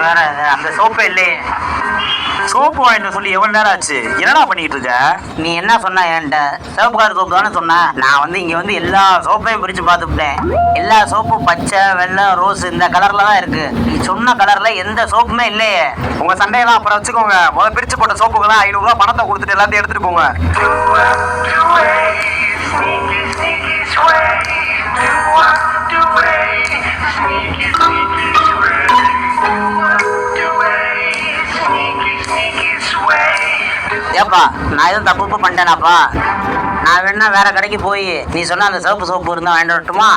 வேற அந்த சோப்பே இல்லையே. சோப்பு வாங்கிட்டு சொல்லி எவ்வளவு நேரம் ஆச்சு? என்னடா பண்ணிட்டு இருக்க? நீ என்ன சொன்ன என்கிட்ட? சிவப்புக்கார சோப்பு தானே சொன்ன. நான் வந்து இங்க வந்து எல்லா சோப்பையும் பிரிச்சு பார்த்துட்டேன். எல்லா சோப்பும் பச்சை, வெள்ளை, ரோஸ் இந்த கலர்ல தான் இருக்கு. நீ சொன்ன கலர்ல எந்த சோப்புமே இல்லையே. உங்க சண்டையெல்லாம் அப்புறம் வச்சுக்கோங்க. முதல்ல பிரிச்சு போட்ட சோப்புக்கெல்லாம் 500 ரூபாய் பணத்தை கொடுத்துட்டு எல்லாத்தையும் எடுத்துட்டு போங்க. ஏப்பா, நான் எதுவும் தப்பு பண்ணிட்டேனாப்பா? நான் வேணா வேற கடைக்கு போய் நீ சொன்ன அந்த சிவப்பு சோப்பு இருந்தா வாங்கிட்டு வரட்டுமா?